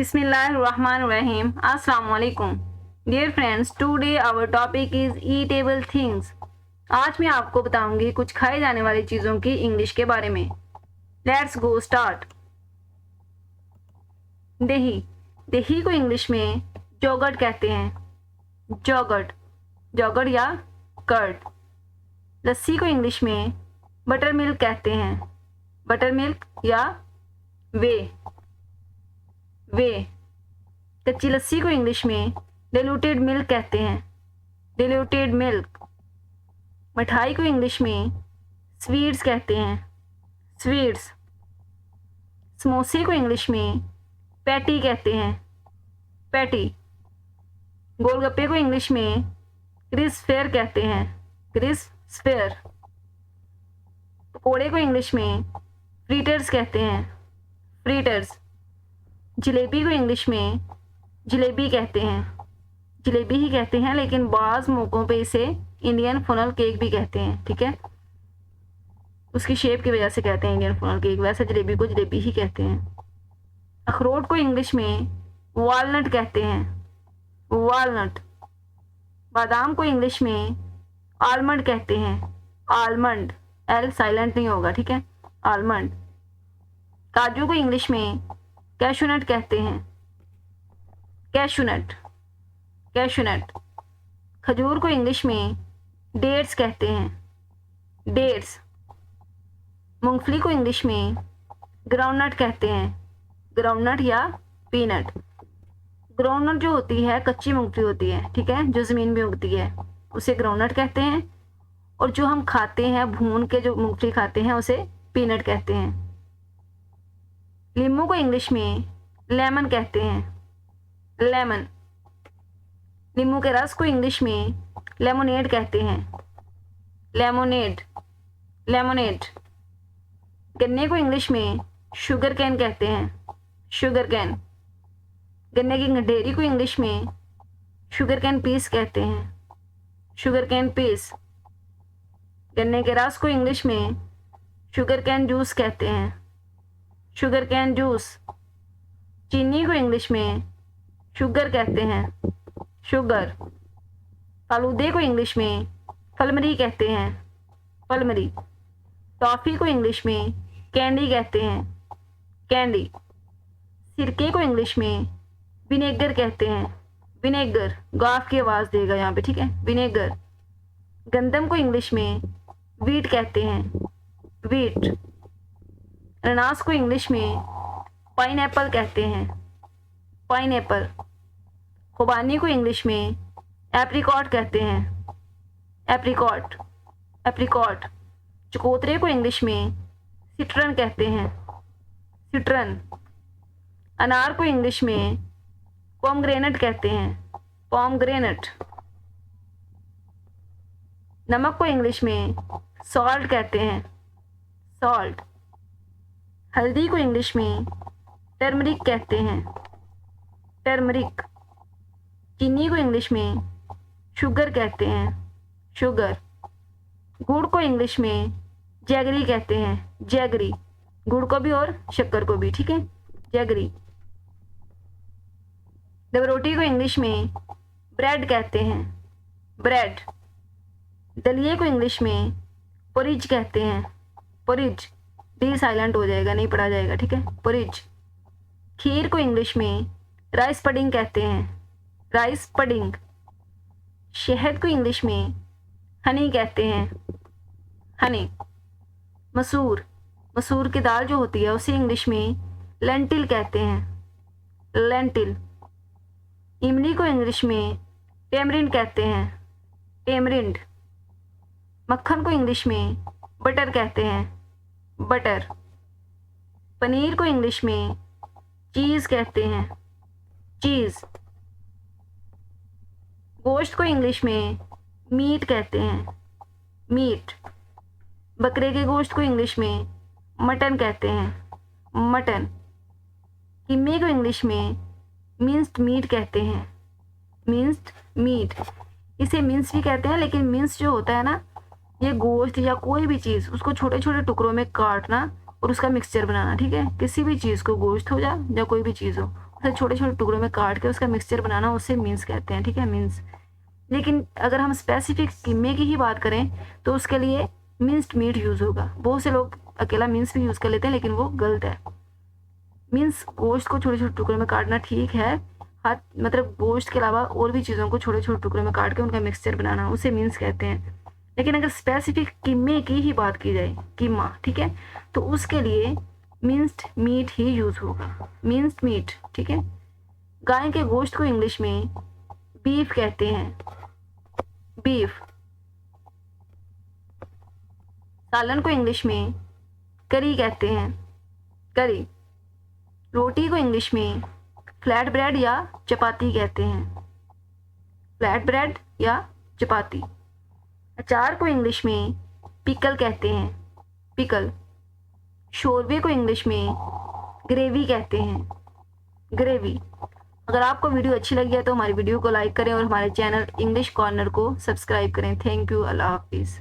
Bismillahirrahmanirrahim. Assalamu alaikum. Dear friends, today our topic is eatable things. आज मैं आपको बताऊंगी कुछ खाए जाने वाली चीज़ों की इंग्लिश के बारे में. Let's go start. दही. दही को इंग्लिश में जोगर्ट कहते हैं. जोगर्ट. जोगर्ट या कर्ड. लस्सी को इंग्लिश में बटर मिल्क कहते हैं. बटर मिल्क या वे. वे. कच्ची लस्सी को इंग्लिश में डिल्यूटेड मिल्क कहते हैं. Diluted milk. मिठाई को इंग्लिश में स्वीट्स कहते हैं. स्वीट्स. समोसे को इंग्लिश में पैटी कहते हैं. पैटी. गोलगप्पे को इंग्लिश में क्रिस्पेयर कहते हैं. क्रिस्पेयर. पकोड़े को इंग्लिश में फ्रीटर्स कहते हैं. फ्रीटर्स. जलेबी को इंग्लिश में जलेबी कहते हैं. जलेबी ही कहते हैं, लेकिन बाज़ मौक़ों पे इसे इंडियन फनल केक भी कहते हैं. ठीक है, उसकी शेप की वजह से कहते हैं इंडियन फनल केक, वैसे जलेबी को जलेबी ही कहते हैं. अखरोट को इंग्लिश में वॉलनट कहते हैं. वॉलनट. बादाम को इंग्लिश में आलमंड कहते हैं. आलमंड. एल साइलेंट नहीं होगा. ठीक है, आलमंड. काजू को इंग्लिश में कैशूनट कहते हैं. कैशूनट. कैशूनट. खजूर को इंग्लिश में डेट्स कहते हैं. डेट्स. मूंगफली को इंग्लिश में ग्राउंडनट कहते हैं. ग्राउंडनट या पीनट. ग्राउंडनट जो होती है कच्ची मूंगफली होती है, ठीक है, जो ज़मीन में उगती है, उसे ग्राउंडनट कहते हैं. और जो हम खाते हैं भून के, जो मूंगफली खाते हैं, उसे पीनट कहते हैं. नींबू को इंग्लिश में लेमन कहते हैं. लेमन. नींबू के रस को इंग्लिश में लेमोनेड कहते हैं. लेमोनेड. लेमोनेड. गन्ने को इंग्लिश में शुगर कैन कहते हैं. Sugar can. गन्ने की गंडेरी को इंग्लिश में शुगर कैन पीस कहते हैं. Sugar cane piece. गन्ने के रस को इंग्लिश में शुगर कैन जूस कहते हैं. Sugar can juice. चीनी को इंग्लिश में शुगर कहते हैं. शुगर. फालूदे को इंग्लिश में फलमरी कहते हैं. फलमरी. टॉफ़ी को इंग्लिश में कैंडी कहते हैं. कैंडी. सिरके को इंग्लिश में विनेगर कहते हैं. विनेगर. गाफ की आवाज़ देगा यहाँ पे. ठीक है, विनेगर. गंदम को इंग्लिश में वीट कहते हैं. वीट. अनानास को इंग्लिश में पाइनएप्पल कहते हैं. पाइनएप्पल. खुबानी को इंग्लिश में एप्रिकॉट कहते हैं. एप्रिकॉट. एप्रिकॉट. चकोतरे को इंग्लिश में सिट्रन कहते हैं. सिट्रन. अनार को इंग्लिश में पोमग्रेनेट कहते हैं. पोमग्रेनेट. नमक को इंग्लिश में सॉल्ट कहते हैं. सॉल्ट. हल्दी को इंग्लिश में टर्मरिक कहते हैं. टर्मरिक. चीनी को इंग्लिश में शुगर कहते हैं. शुगर. गुड़ को इंग्लिश में जैगरी कहते हैं. जैगरी. गुड़ को भी और शक्कर को भी. ठीक है, जैगरी. रोटी को इंग्लिश में ब्रेड कहते हैं. ब्रेड. दलिए को इंग्लिश में पोरिज कहते हैं. पोरिज. डी साइलेंट हो जाएगा, नहीं पढ़ा जाएगा. ठीक है, पोरिज. खीर को इंग्लिश में राइस पडिंग कहते हैं. Rice pudding. शहद को इंग्लिश में हनी कहते हैं. हनी. मसूर. मसूर की दाल जो होती है उसे इंग्लिश में लेंटिल कहते हैं. लेंटिल. इमली को इंग्लिश में टेमरिंड कहते हैं. टेमरिंड. मक्खन को इंग्लिश में बटर कहते हैं. बटर. पनीर को इंग्लिश में चीज़ कहते हैं. चीज़. गोश्त को इंग्लिश में मीट कहते हैं. मीट. बकरे के गोश्त को इंग्लिश में मटन कहते हैं. मटन. कीमे को इंग्लिश में मिंस्ड मीट कहते हैं. Minced meet. इसे मिंस भी कहते हैं, लेकिन मिंस जो होता है ना, ये गोश्त या कोई भी चीज़, उसको छोटे छोटे टुकड़ों में काटना और उसका मिक्सचर बनाना. ठीक है, किसी भी चीज़ को, गोश्त हो या कोई भी चीज़ हो, उसे छोटे छोटे टुकड़ों में काट के उसका मिक्सचर बनाना, उसे मीन्स कहते हैं। ठीक है, मीन्स। लेकिन अगर हम स्पेसिफिक कीमे की ही बात करें तो उसके लिए मिन्स्ड मीट यूज़ होगा। बहुत से लोग अकेला मीन्स भी यूज़ कर लेते हैं, लेकिन वो गलत है। मीन्स गोश्त को छोटे छोटे टुकड़ों में काटना ठीक है, हर मतलब गोश्त के अलावा और भी चीज़ों को छोटे छोटे टुकड़ों में काट के उनका मिक्सचर बनाना, उसे मीन्स कहते हैं। लेकिन अगर स्पेसिफिक कीमे की ही बात की जाए, कीमा, ठीक है, तो उसके लिए मिन्स्ड मीट ही यूज़ होगा, मिन्स्ड मीट। ठीक है। गाय के गोश्त को इंग्लिश में बीफ कहते हैं, बीफ। सालन को इंग्लिश में करी कहते हैं, करी। रोटी को इंग्लिश में फ्लैट ब्रेड या चपाती कहते हैं, फ्लैट ब्रेड या चपाती। अचार को इंग्लिश में पिकल कहते हैं, पिकल। शोरबे को इंग्लिश में ग्रेवी कहते हैं, ग्रेवी। अगर आपको वीडियो अच्छी लगी है तो हमारी वीडियो को लाइक करें और हमारे चैनल इंग्लिश कॉर्नर को सब्सक्राइब करें। Thank you. अल्लाह हाफिज़।